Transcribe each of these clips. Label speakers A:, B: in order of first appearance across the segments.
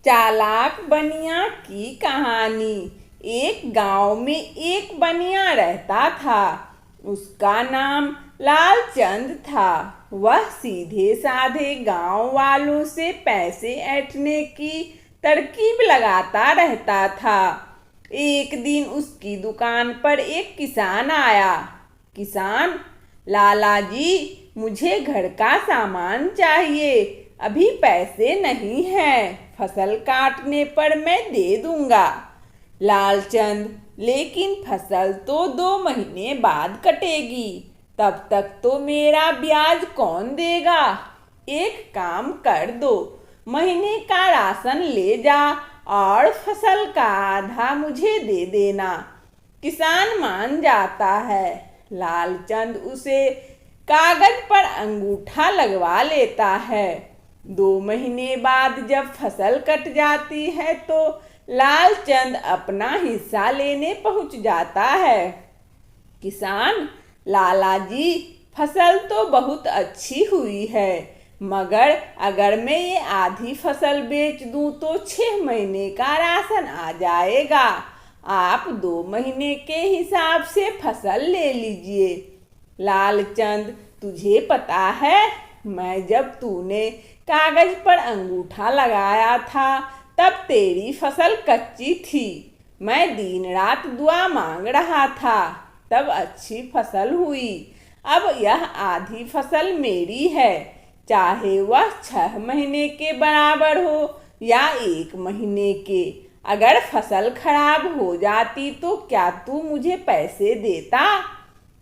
A: चालाक बनिया की कहानी। एक गांव में एक बनिया रहता था। उसका नाम लालचंद था। वह सीधे साधे गांव वालों से पैसे ऐंठने की तरकीब लगाता रहता था। एक दिन उसकी दुकान पर एक किसान आया। किसान, लाला जी, मुझे घर का सामान चाहिए, अभी पैसे नहीं हैं, फसल काटने पर मैं दे दूंगा। लालचंद, लेकिन फसल तो 2 महीने बाद कटेगी, तब तक तो मेरा ब्याज कौन देगा। एक काम कर दो, महीने का राशन ले जा और फसल का आधा मुझे दे देना। किसान मान जाता है। लालचंद उसे कागज पर अंगूठा लगवा लेता है। 2 महीने बाद जब फसल कट जाती है तो लालचंद अपना हिस्सा लेने पहुंच जाता है। किसान, लाला जी, फसल तो बहुत अच्छी हुई है, मगर अगर मैं ये आधी फसल बेच दूं तो 6 महीने का राशन आ जाएगा। आप 2 महीने के हिसाब से फसल ले लीजिए। लालचंद, तुझे पता है, मैं जब तूने कागज पर अंगूठा लगाया था तब तेरी फसल कच्ची थी। मैं दिन रात दुआ मांग रहा था, तब अच्छी फसल हुई। अब यह आधी फसल मेरी है, चाहे वह 6 महीने के बराबर हो या 1 महीने के। अगर फसल खराब हो जाती तो क्या तू मुझे पैसे देता।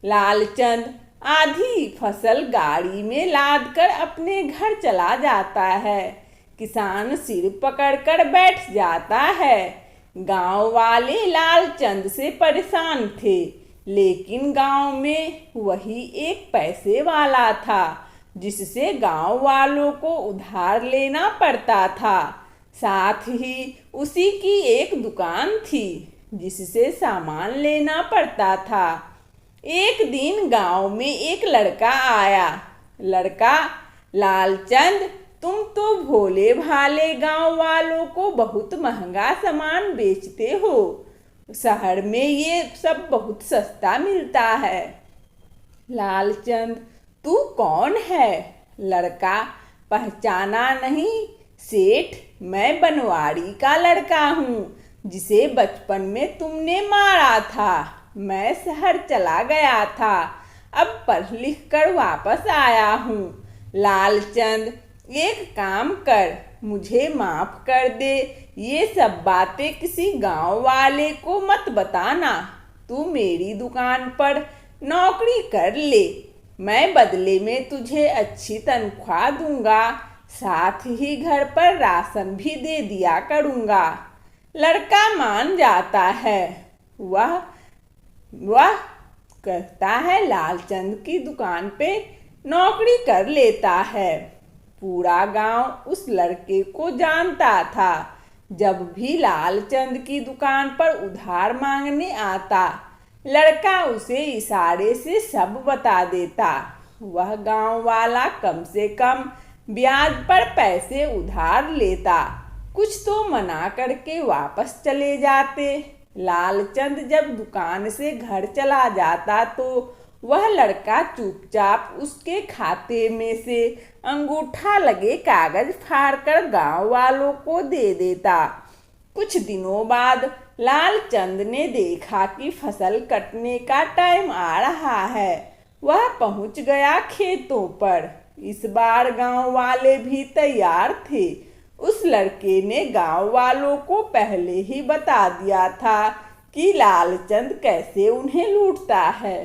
A: लालचंद आधी फसल गाड़ी में लाद कर अपने घर चला जाता है। किसान सिर पकड़कर बैठ जाता है। गांव वाले लालचंद से परेशान थे, लेकिन गांव में वही एक पैसे वाला था जिससे गांव वालों को उधार लेना पड़ता था। साथ ही उसी की एक दुकान थी जिससे सामान लेना पड़ता था। एक दिन गांव में एक लड़का आया। लड़का, लालचंद, तुम तो भोले भाले गांव वालों को बहुत महंगा सामान बेचते हो, शहर में ये सब बहुत सस्ता मिलता है। लालचंद, तू कौन है। लड़का, पहचाना नहीं सेठ, मैं बनवाड़ी का लड़का हूँ जिसे बचपन में तुमने मारा था। मैं शहर चला गया था, अब पढ़ लिख कर वापस आया हूँ। लालचंद, एक काम कर, मुझे माफ कर दे, ये सब बातें किसी गांव वाले को मत बताना। तू मेरी दुकान पर नौकरी कर ले, मैं बदले में तुझे अच्छी तनख्वाह दूंगा, साथ ही घर पर राशन भी दे दिया करूंगा। लड़का मान जाता है। वह कहता है, लालचंद की दुकान पे नौकरी कर लेता है। पूरा गांव उस लड़के को जानता था। जब भी लालचंद की दुकान पर उधार मांगने आता, लड़का उसे इशारे से सब बता देता। वह गांव वाला कम से कम ब्याज पर पैसे उधार लेता, कुछ तो मना करके वापस चले जाते। लालचंद जब दुकान से घर चला जाता तो वह लड़का चुपचाप उसके खाते में से अंगूठा लगे कागज फाड़कर गांव वालों को दे देता। कुछ दिनों बाद लालचंद ने देखा कि फसल कटने का टाइम आ रहा है। वह पहुंच गया खेतों पर। इस बार गांव वाले भी तैयार थे। उस लड़के ने गांव वालों को पहले ही बता दिया था कि लालचंद कैसे उन्हें लूटता है।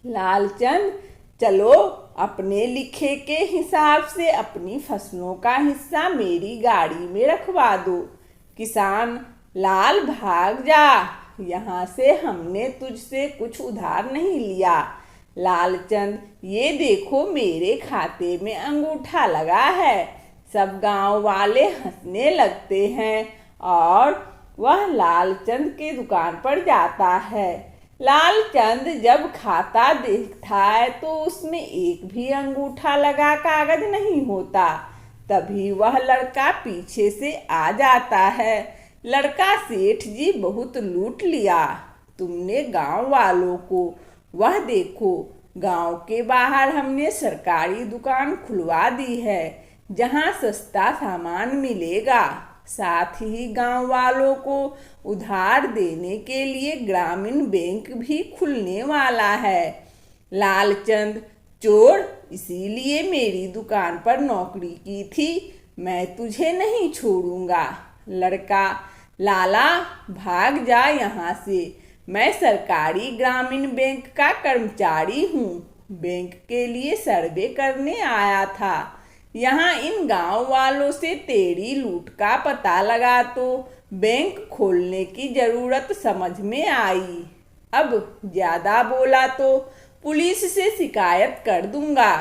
A: लालचंद, चलो अपने लिखे के हिसाब से अपनी फसलों का हिस्सा मेरी गाड़ी में रखवा दो। किसान, लाल भाग जा, यहाँ से हमने तुझसे कुछ उधार नहीं लिया। लालचंद, ये देखो मेरे खाते में अंगूठा लगा है। सब गांव वाले हंसने लगते हैं और वह लालचंद की दुकान पर जाता है। लालचंद जब खाता देखता है तो उसमें एक भी अंगूठा लगा कागज नहीं होता। तभी वह लड़का पीछे से आ जाता है। लड़का, सेठ जी बहुत लूट लिया तुमने गांव वालों को। वह देखो, गांव के बाहर हमने सरकारी दुकान खुलवा दी है जहां सस्ता सामान मिलेगा। साथ ही गांव वालों को उधार देने के लिए ग्रामीण बैंक भी खुलने वाला है। लालचंद, चोर, इसीलिए मेरी दुकान पर नौकरी की थी। मैं तुझे नहीं छोड़ूंगा। लड़का, लाला भाग जा यहाँ से। मैं सरकारी ग्रामीण बैंक का कर्मचारी हूँ। बैंक के लिए सर्वे करने आया था। यहाँ इन गांव वालों से तेरी लूट का पता लगा तो बैंक खोलने की जरूरत समझ में आई। अब ज्यादा बोला तो पुलिस से शिकायत कर दूंगा।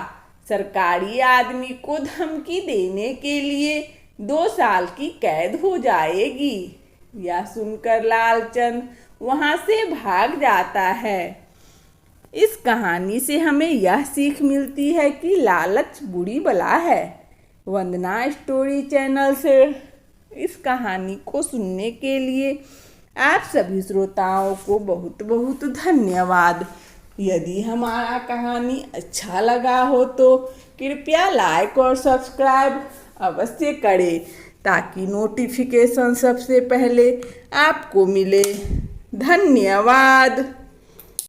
A: सरकारी आदमी को धमकी देने के लिए 2 साल की कैद हो जाएगी। यह सुनकर लालचंद वहां से भाग जाता है। इस कहानी से हमें यह सीख मिलती है कि लालच बुरी बला है। वंदना स्टोरी चैनल से इस कहानी को सुनने के लिए आप सभी श्रोताओं को बहुत बहुत धन्यवाद। यदि हमारा कहानी अच्छा लगा हो तो कृपया लाइक और सब्सक्राइब अवश्य करें ताकि नोटिफिकेशन सबसे पहले आपको मिले। धन्यवाद।